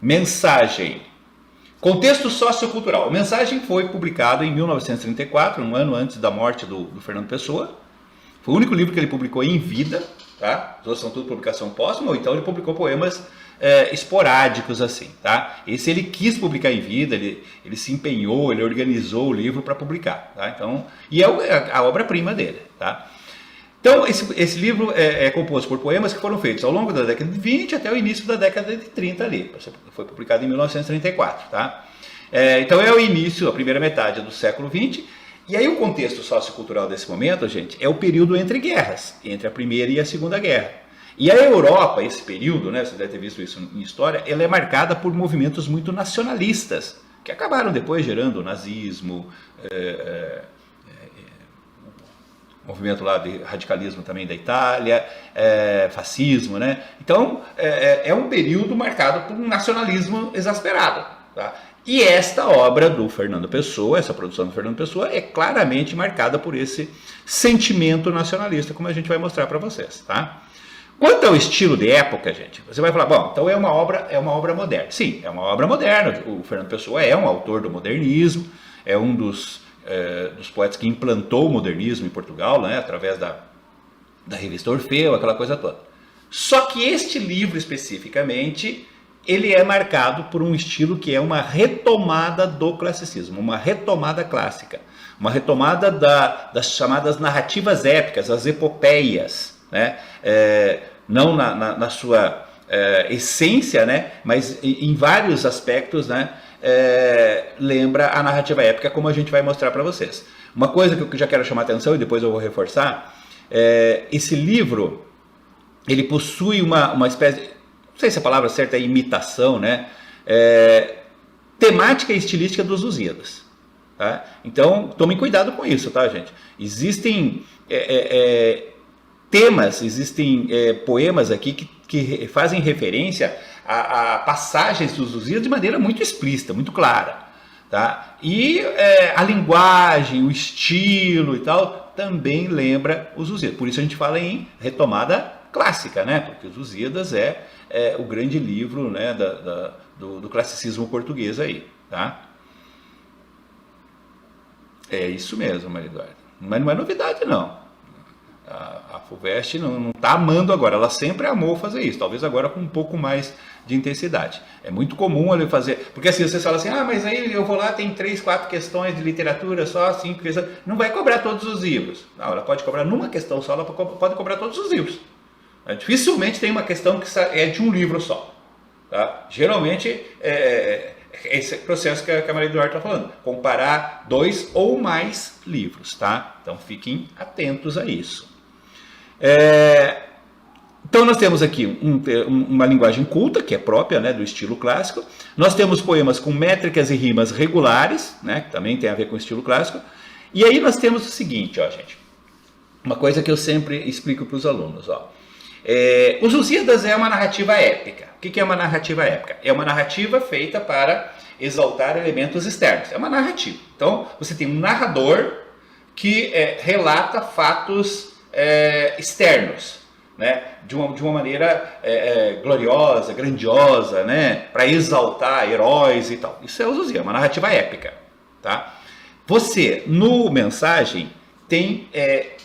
Mensagem. Contexto sociocultural. A Mensagem foi publicado em 1934, um ano antes da morte do Fernando Pessoa. Foi o único livro que ele publicou em vida, tá? Os outros são tudo publicação póstuma, ou então ele publicou poemas esporádicos assim, tá? Esse ele quis publicar em vida, ele se empenhou, ele organizou o livro para publicar, tá? Então, e é a obra-prima dele, tá? Então, esse livro é composto por poemas que foram feitos ao longo da década de 20 até o início da década de 30 ali. Foi publicado em 1934, tá? Então é o início, a primeira metade do século 20. E aí o contexto sociocultural desse momento, gente, é o período entre guerras, entre a Primeira e a Segunda Guerra. E a Europa, esse período, né, você deve ter visto isso em história, ela é marcada por movimentos muito nacionalistas, que acabaram depois gerando o nazismo, movimento lá de radicalismo também da Itália, fascismo, né? Então, é um período marcado por um nacionalismo exasperado, tá? E esta obra do Fernando Pessoa, essa produção do Fernando Pessoa, é claramente marcada por esse sentimento nacionalista, como a gente vai mostrar para vocês, tá? Quanto ao estilo de época, gente, você vai falar, bom, então é uma obra moderna. Sim, é uma obra moderna. O Fernando Pessoa é um autor do modernismo, é um dos poetas que implantou o modernismo em Portugal, né, através da revista Orfeu, aquela coisa toda. Só que este livro especificamente, ele é marcado por um estilo que é uma retomada do classicismo, uma retomada clássica, uma retomada das chamadas narrativas épicas, as epopeias, né? Não na sua essência, né, mas em vários aspectos, né, lembra a narrativa épica, como a gente vai mostrar para vocês. Uma coisa que eu já quero chamar a atenção e depois eu vou reforçar, esse livro, ele possui uma espécie, não sei se a palavra certa é imitação, né, temática e estilística dos Lusíadas, tá? Então tomem cuidado com isso, tá, gente? Existem temas, existem poemas aqui que fazem referência a passagens dos Lusíadas de maneira muito explícita, muito clara, tá? E a linguagem, o estilo e tal, também lembra os Lusíadas. Por isso a gente fala em retomada clássica, né? Porque os Lusíadas é o grande livro, né, do classicismo português aí, tá? É isso mesmo, Maria Eduarda. Mas não é novidade, não. A FUVEST não está amando agora, ela sempre amou fazer isso, talvez agora com um pouco mais de intensidade. É muito comum ele fazer, porque assim você fala assim, mas aí eu vou lá, tem 3, 4 questões de literatura só, 5 questões, não vai cobrar todos os livros. Não, ela pode cobrar numa questão só, ela pode cobrar todos os livros. Dificilmente tem uma questão que é de um livro só, tá? Geralmente esse processo que a Maria Eduarda está falando, comparar 2 ou mais livros, tá? Então fiquem atentos a isso. Então nós temos aqui uma linguagem culta, que é própria, né, do estilo clássico. Nós temos poemas com métricas e rimas regulares, né, que também tem a ver com o estilo clássico. E aí nós temos o seguinte, ó, gente, uma coisa que eu sempre explico para os alunos, ó. Os Lusíadas é uma narrativa épica. O que é uma narrativa épica? É uma narrativa feita para exaltar elementos externos. É uma narrativa. Então você tem um narrador que relata fatos externos, né, de uma maneira gloriosa, grandiosa, né, para exaltar heróis e tal. Isso é os Lusíadas, uma narrativa épica, tá? Você, no Mensagem, tem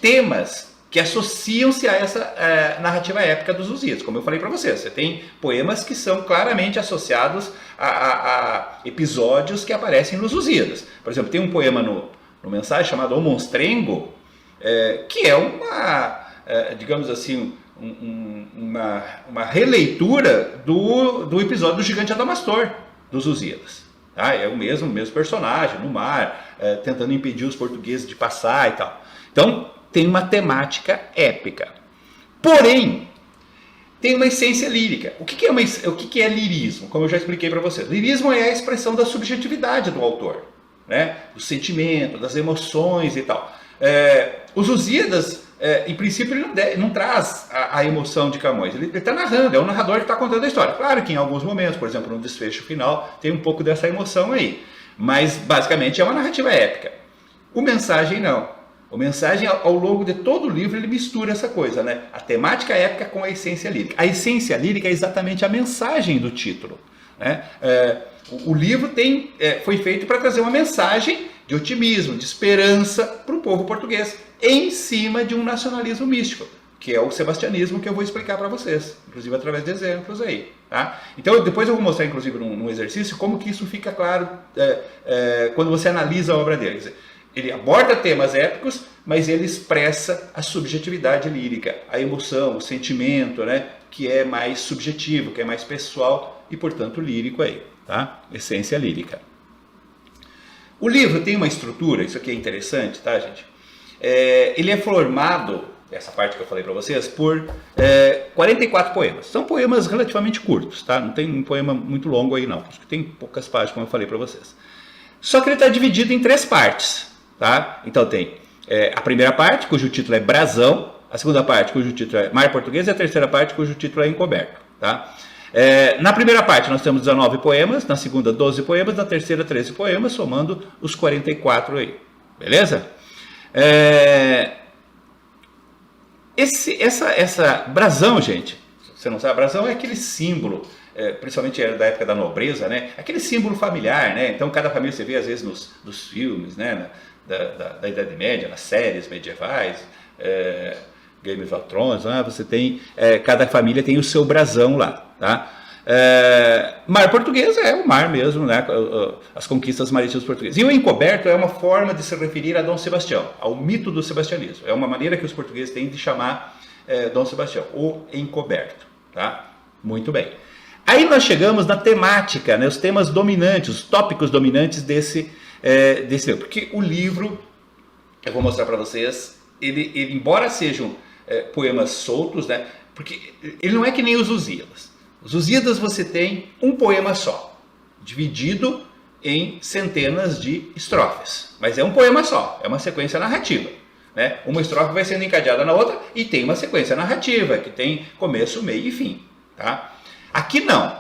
temas que associam-se a essa narrativa épica dos Lusíadas. Como eu falei para vocês, você tem poemas que são claramente associados a episódios que aparecem nos Lusíadas. Por exemplo, tem um poema no Mensagem chamado O Monstrengo, que é digamos assim, uma releitura do episódio do gigante Adamastor, dos Lusíadas. Tá? É o mesmo personagem, no mar, tentando impedir os portugueses de passar e tal. Então, tem uma temática épica. Porém, tem uma essência lírica. O que é lirismo? Como eu já expliquei para vocês. Lirismo é a expressão da subjetividade do autor, né? Do sentimento, das emoções e tal. Os Lusíadas, em princípio, ele não traz a emoção de Camões. Ele está narrando, é o narrador que está contando a história. Claro que em alguns momentos, por exemplo, no desfecho final, tem um pouco dessa emoção aí. Mas, basicamente, é uma narrativa épica. O Mensagem, não. O Mensagem, ao longo de todo o livro, ele mistura essa coisa, né? A temática épica com a essência lírica. A essência lírica é exatamente a mensagem do título. né? O livro foi feito para trazer uma mensagem de otimismo, de esperança para o povo português, em cima de um nacionalismo místico, que é o sebastianismo, que eu vou explicar para vocês, inclusive através de exemplos aí. Tá? Então depois eu vou mostrar, inclusive, num exercício, como que isso fica claro quando você analisa a obra dele. Quer dizer, ele aborda temas épicos, mas ele expressa a subjetividade lírica, a emoção, o sentimento, né, que é mais subjetivo, que é mais pessoal e, portanto, lírico aí, tá? Essência lírica. O livro tem uma estrutura, isso aqui é interessante, tá, gente? Ele é formado, essa parte que eu falei para vocês, por 44 poemas. São poemas relativamente curtos, tá? Não tem um poema muito longo aí, não. Acho que tem poucas páginas, como eu falei para vocês. Só que ele está dividido em 3 partes. Tá? Então tem a primeira parte, cujo título é Brasão, a segunda parte, cujo título é Mar Português, e a terceira parte, cujo título é Encoberto. Tá? Na primeira parte nós temos 19 poemas, na segunda 12 poemas, na terceira 13 poemas, somando os 44 aí. Beleza? Essa brasão, gente, você não sabe, brasão é aquele símbolo, principalmente da época da nobreza, né? Aquele símbolo familiar, né? Então cada família você vê às vezes nos filmes, né? Da Idade Média, nas séries medievais, Game of Thrones, você tem, cada família tem o seu brasão lá, tá? Mar Português é o mar mesmo, né? As conquistas marítimas portuguesas. E o encoberto é uma forma de se referir a Dom Sebastião, ao mito do sebastianismo. É uma maneira que os portugueses têm de chamar Dom Sebastião, o encoberto, tá? Muito bem. Aí nós chegamos na temática, né? Os temas dominantes, os tópicos dominantes desse livro, porque o livro, eu vou mostrar para vocês, ele embora sejam poemas soltos, né, porque ele não é que nem os Lusíadas. Os Lusíadas você tem um poema só, dividido em centenas de estrofes, mas é um poema só, é uma sequência narrativa, né? Uma estrofe vai sendo encadeada na outra e tem uma sequência narrativa, que tem começo, meio e fim. Tá? Aqui não,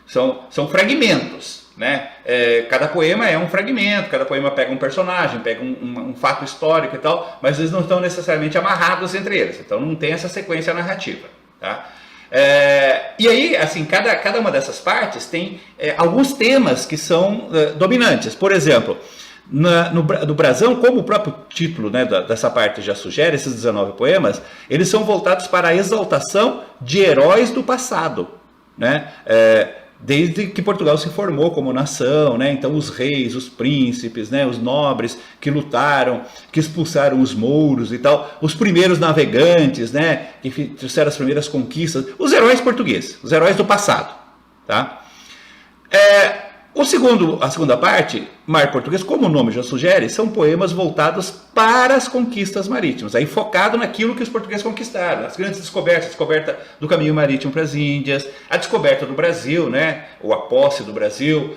são fragmentos. Né? Cada poema é um fragmento, cada poema pega um personagem, pega um fato histórico e tal, mas eles não estão necessariamente amarrados entre eles, então não tem essa sequência narrativa. Tá? E aí, assim, cada uma dessas partes tem alguns temas que são dominantes. Por exemplo, no brasão, como o próprio título, né, dessa parte já sugere, esses 19 poemas, eles são voltados para a exaltação de heróis do passado, né? Desde que Portugal se formou como nação, né? Então os reis, os príncipes, né? Os nobres que lutaram, que expulsaram os mouros e tal, os primeiros navegantes, né? Que trouxeram as primeiras conquistas, os heróis portugueses, os heróis do passado, tá? A segunda parte, Mar Português, como o nome já sugere, são poemas voltados para as conquistas marítimas, aí focado naquilo que os portugueses conquistaram, as grandes descobertas, a descoberta do caminho marítimo para as Índias, a descoberta do Brasil, né, ou a posse do Brasil,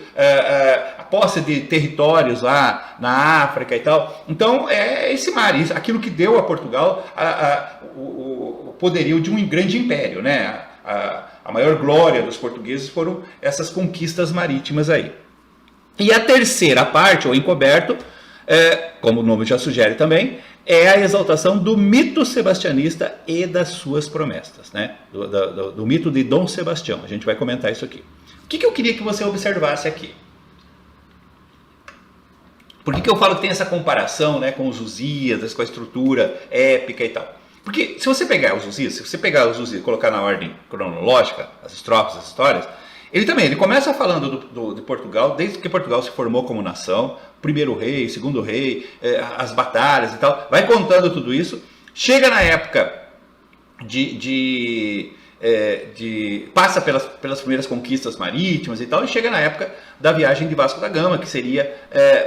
a posse de territórios lá na África e tal. Então, é esse mar, aquilo que deu a Portugal o poderio de um grande império, né? A maior glória dos portugueses foram essas conquistas marítimas aí. E a terceira parte, ou encoberto, como o nome já sugere também, é a exaltação do mito sebastianista e das suas promessas, né? Do mito de Dom Sebastião. A gente vai comentar isso aqui. O que eu queria que você observasse aqui? Por que eu falo que tem essa comparação, né, com os Lusíadas, com a estrutura épica e tal? Porque se você pegar os Lusíadas e colocar na ordem cronológica, as estrofes, as histórias, ele começa falando de Portugal, desde que Portugal se formou como nação, primeiro rei, segundo rei, as batalhas e tal, vai contando tudo isso, chega na época passa pelas primeiras conquistas marítimas e tal, e chega na época da viagem de Vasco da Gama, que seria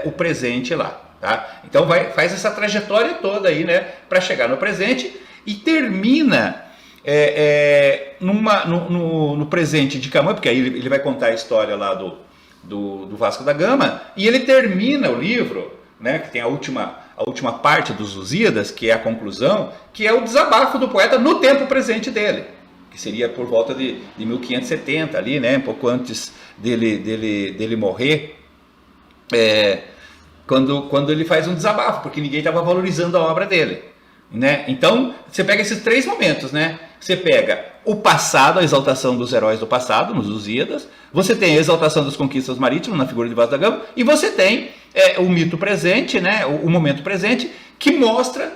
o presente lá. Tá? Então faz essa trajetória toda aí, né, para chegar no presente e termina no presente de Camões, porque aí ele vai contar a história lá do Vasco da Gama, e ele termina o livro, né, que tem a última parte dos Lusíadas, que é a conclusão, que é o desabafo do poeta no tempo presente dele, que seria por volta de 1570 ali, né, um pouco antes dele morrer, quando ele faz um desabafo, porque ninguém estava valorizando a obra dele, né? Então você pega esses 3 momentos, né? Você pega o passado, a exaltação dos heróis do passado, nos Lusíadas, você tem a exaltação das conquistas marítimas, na figura de Vasco da Gama, e você tem o mito presente, né, o momento presente, que mostra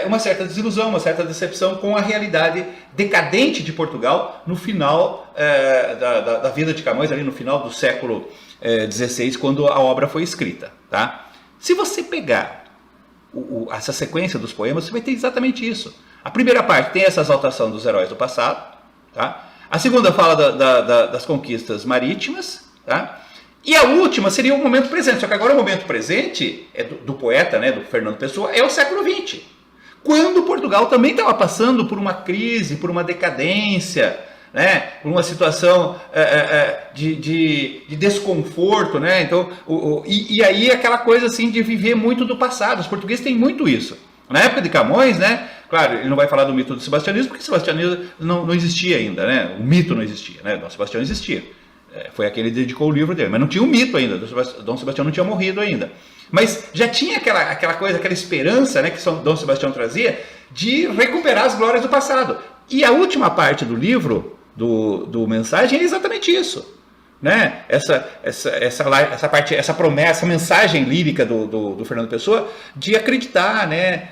uma certa desilusão, uma certa decepção com a realidade decadente de Portugal no final da vida de Camões, ali no final do século XVI, quando a obra foi escrita. Tá? Se você pegar essa sequência dos poemas, você vai ter exatamente isso. A primeira parte tem essa exaltação dos heróis do passado. Tá? A segunda fala das conquistas marítimas. Tá? E a última seria o momento presente. Só que agora o momento presente do poeta, né, do Fernando Pessoa, é o século XX. Quando Portugal também estava passando por uma crise, por uma decadência, né, por uma situação de desconforto. Né? Então, e aí aquela coisa assim de viver muito do passado. Os portugueses têm muito isso. Na época de Camões, né, claro, ele não vai falar do mito do sebastianismo, porque o sebastianismo não existia ainda. Né? O mito não existia, né? Dom Sebastião existia. Foi aquele que dedicou o livro dele, mas não tinha um mito ainda, Dom Sebastião não tinha morrido ainda. Mas já tinha aquela coisa, aquela esperança, né, que Dom Sebastião trazia, de recuperar as glórias do passado. E a última parte do livro, do Mensagem, é exatamente isso. Né? Essa parte, essa promessa, essa mensagem lírica do Fernando Pessoa de acreditar, né,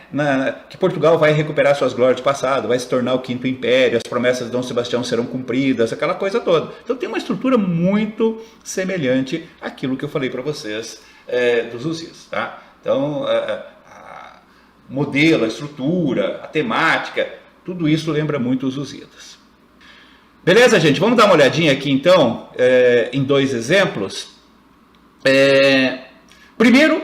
que Portugal vai recuperar suas glórias do passado, vai se tornar o Quinto Império, as promessas de Dom Sebastião serão cumpridas, aquela coisa toda. Então tem uma estrutura muito semelhante àquilo que eu falei para vocês dos Lusíadas. Tá? Então, o modelo, a estrutura, a temática, tudo isso lembra muito os Lusíadas. Beleza, gente? Vamos dar uma olhadinha aqui, então, em dois exemplos. Primeiro,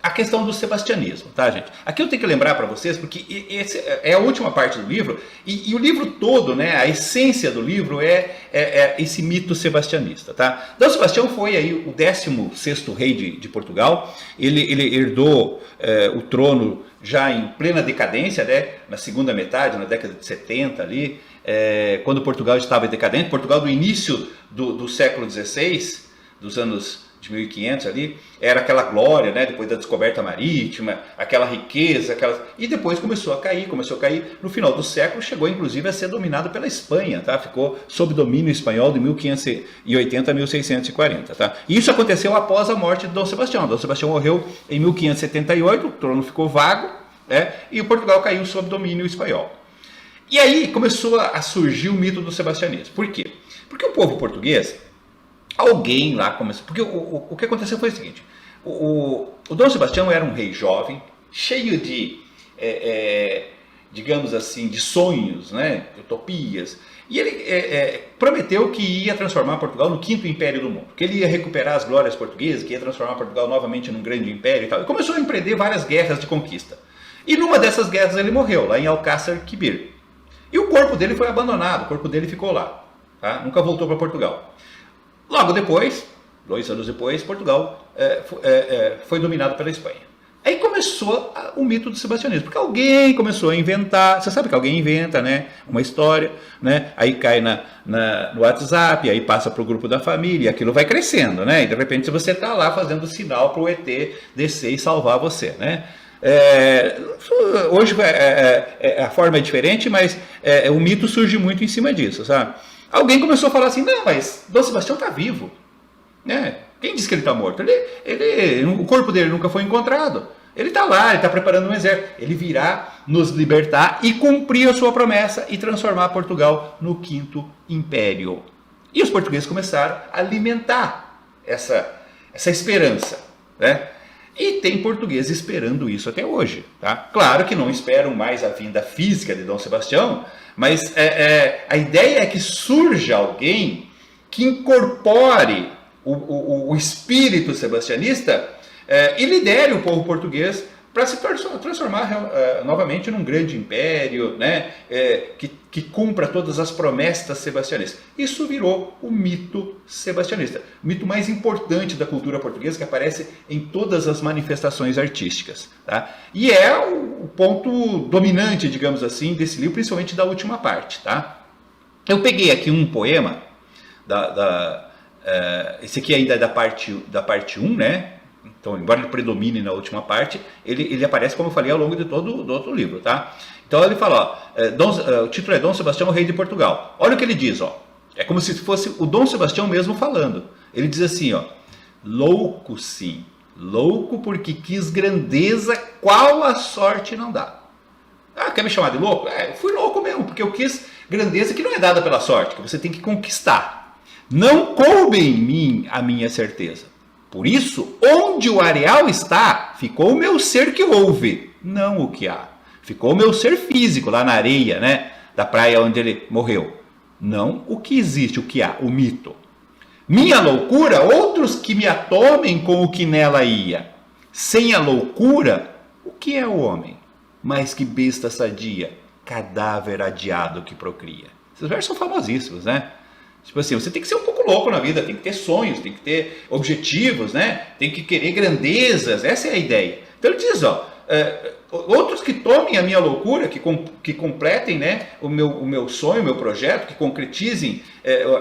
a questão do sebastianismo, tá, gente? Aqui eu tenho que lembrar para vocês, porque essa é a última parte do livro, e o livro todo, né, a essência do livro é esse mito sebastianista, tá? Dom Sebastião foi aí o 16º rei de Portugal. Ele herdou o trono já em plena decadência, né, na segunda metade, na década de 70 ali, quando Portugal estava decadente. Portugal do início do século XVI, dos anos de 1500 ali, era aquela glória, né, depois da descoberta marítima, aquela riqueza, e depois começou a cair. No final do século chegou inclusive a ser dominado pela Espanha, tá? Ficou sob domínio espanhol de 1580 a 1640. Tá? E isso aconteceu após a morte de Dom Sebastião. Dom Sebastião morreu em 1578, o trono ficou vago, né, e o Portugal caiu sob domínio espanhol. E aí começou a surgir o mito do sebastianismo. Por quê? Porque o povo português, alguém lá começou... Porque o que aconteceu foi o seguinte: o Dom Sebastião era um rei jovem, cheio de, digamos assim, de sonhos, né, de utopias. E ele prometeu que ia transformar Portugal no quinto império do mundo, que ele ia recuperar as glórias portuguesas, que ia transformar Portugal novamente num grande império e tal. E começou a empreender várias guerras de conquista. E numa dessas guerras ele morreu, lá em Alcácer Quibir. E o corpo dele foi abandonado, o corpo dele ficou lá. Tá? Nunca voltou para Portugal. Logo depois, 2 anos depois, Portugal foi dominado pela Espanha. Aí começou o mito do sebastianismo, porque alguém começou a inventar. Você sabe que alguém inventa, né, uma história, né, aí cai no WhatsApp, aí passa para o grupo da família, aquilo vai crescendo, né, e de repente você está lá fazendo sinal para o ET descer e salvar você, né. Hoje a forma é diferente, mas o mito surge muito em cima disso, sabe? Alguém começou a falar assim: não, mas Dom Sebastião está vivo, né? Quem disse que ele está morto? O corpo dele nunca foi encontrado. Ele está lá, ele está preparando um exército. Ele virá nos libertar e cumprir a sua promessa e transformar Portugal no quinto império. E os portugueses começaram a alimentar essa esperança, né? E tem portugueses esperando isso até hoje. Tá? Claro que não esperam mais a vinda física de Dom Sebastião, mas a ideia é que surja alguém que incorpore o espírito sebastianista e lidere o povo português para se transformar novamente num grande império, né, que cumpra todas as promessas sebastianistas. Isso virou o mito sebastianista, o mito mais importante da cultura portuguesa, que aparece em todas as manifestações artísticas. Tá? E é o ponto dominante, digamos assim, desse livro, principalmente da última parte. Tá? Eu peguei aqui um poema, esse aqui ainda é da parte 1, né? Então, embora ele predomine na última parte, ele aparece, como eu falei, ao longo de todo do outro livro, tá? Então ele fala, ó, o título é Dom Sebastião, rei de Portugal. Olha o que ele diz, ó. É como se fosse o Dom Sebastião mesmo falando. Ele diz assim, ó, louco sim, louco porque quis grandeza, qual a sorte não dá. Ah, quer me chamar de louco? Eu fui louco mesmo, porque eu quis grandeza que não é dada pela sorte, que você tem que conquistar. Não coube em mim a minha certeza. Por isso, onde o areal está, ficou o meu ser que houve, não o que há. Ficou o meu ser físico lá na areia, né, da praia onde ele morreu. Não o que existe, o que há, o mito. Minha loucura, outros que me atomem com o que nela ia. Sem a loucura, o que é o homem? Mas que besta sadia, cadáver adiado que procria. Esses versos são famosíssimos, né? Tipo assim, você tem que ser um pouco louco na vida, tem que ter sonhos, tem que ter objetivos, né? Tem que querer grandezas, essa é a ideia. Então ele diz, ó, outros que tomem a minha loucura, que completem, né, o meu sonho, o meu projeto, que concretizem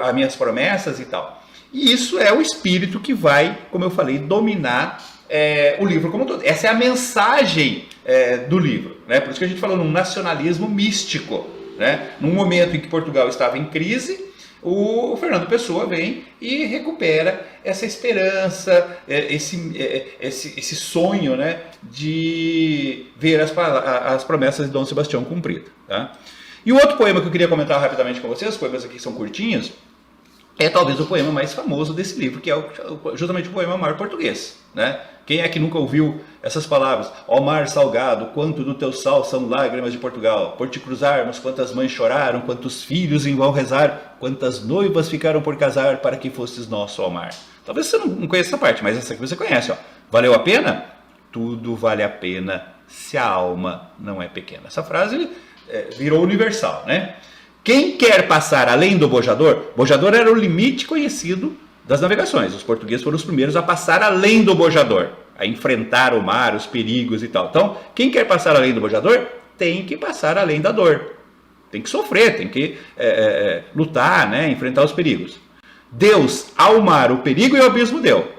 as minhas promessas e tal. E isso é o espírito que vai, como eu falei, dominar o livro como um todo. Essa é a mensagem do livro, né? Por isso que a gente falou num nacionalismo místico, né? Num momento em que Portugal estava em crise, o Fernando Pessoa vem e recupera essa esperança, esse sonho, né, de ver as promessas de Dom Sebastião cumpridas. Tá? E o outro poema que eu queria comentar rapidamente com vocês, os poemas aqui são curtinhos, é talvez o poema mais famoso desse livro, que é justamente o poema Mar Português. Né? Quem é que nunca ouviu essas palavras? Ó mar salgado, quanto do teu sal são lágrimas de Portugal. Por te cruzarmos, quantas mães choraram, quantos filhos em vão rezar, quantas noivas ficaram por casar para que fosses nosso, ó mar. Talvez você não conheça essa parte, mas essa aqui você conhece. Ó. Valeu a pena? Tudo vale a pena se a alma não é pequena. Essa frase virou universal, né? Quem quer passar além do bojador? Bojador era o limite conhecido das navegações. Os portugueses foram os primeiros a passar além do bojador, a enfrentar o mar, os perigos e tal. Então, quem quer passar além do bojador tem que passar além da dor. Tem que sofrer, tem que lutar, né? Enfrentar os perigos. Deus, ao mar, o perigo e o abismo deu,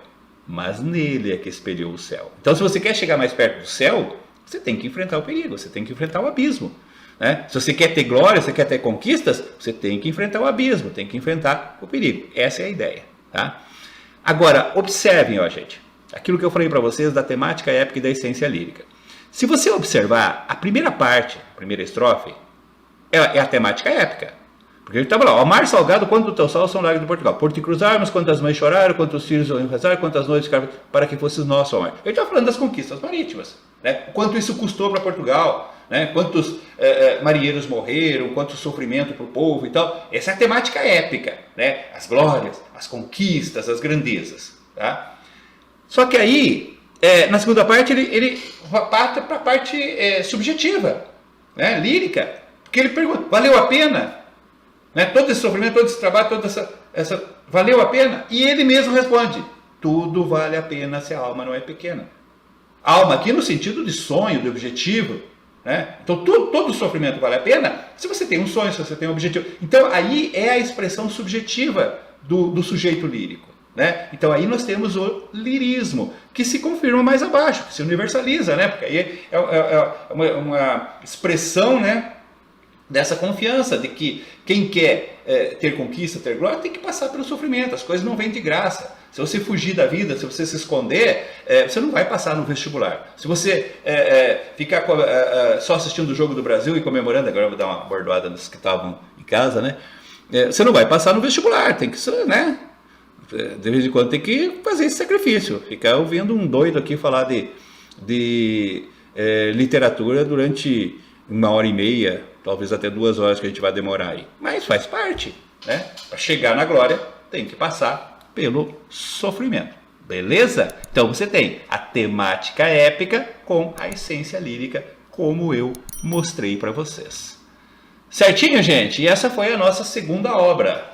mas nele é que expeliu o céu. Então, se você quer chegar mais perto do céu, você tem que enfrentar o perigo, você tem que enfrentar o abismo. Né? Se você quer ter glória, você quer ter conquistas, você tem que enfrentar o abismo, tem que enfrentar o perigo. Essa é a ideia. Tá? Agora, observem, ó, gente, aquilo que eu falei para vocês da temática épica e da essência lírica. Se você observar, a primeira parte, a primeira estrofe, é a temática épica. Porque ele estava lá, ó, mar salgado, quanto do teu sal são lágrimas de Portugal. Por te cruzarmos, quantas mães choraram, quantos filhos vão rezar, quantas noites ficaram para que fosses nosso, ó mar. Ele estava falando das conquistas marítimas, né? Quanto isso custou para Portugal, né? Quantos marinheiros morreram, quanto sofrimento para o povo e tal. Essa é a temática épica, né? As glórias, as conquistas, as grandezas. Tá? Só que aí, na segunda parte, ele parte para a parte subjetiva, né? Lírica. Porque ele pergunta, valeu a pena? Né? Todo esse sofrimento, todo esse trabalho, toda essa valeu a pena? E ele mesmo responde, tudo vale a pena se a alma não é pequena. Alma aqui no sentido de sonho, de objetivo. Né? Então todo sofrimento vale a pena se você tem um sonho, se você tem um objetivo. Então aí é a expressão subjetiva do sujeito lírico. Né? Então aí nós temos o lirismo, que se confirma mais abaixo, que se universaliza, né? Porque aí é uma expressão, né, dessa confiança de que quem quer ter conquista, ter glória, tem que passar pelo sofrimento. As coisas não vêm de graça. Se você fugir da vida, se você se esconder, você não vai passar no vestibular. Se você ficar só assistindo o Jogo do Brasil e comemorando, agora eu vou dar uma bordoada nos que estavam em casa, né? Você não vai passar no vestibular, tem que, né? De vez em quando tem que fazer esse sacrifício. Ficar ouvindo um doido aqui falar de literatura durante 1h30, talvez até 2 horas que a gente vai demorar aí. Mas faz parte, né? Para chegar na glória, tem que passar pelo sofrimento. Beleza? Então você tem a temática épica com a essência lírica, como eu mostrei para vocês. Certinho, gente? E essa foi a nossa segunda obra.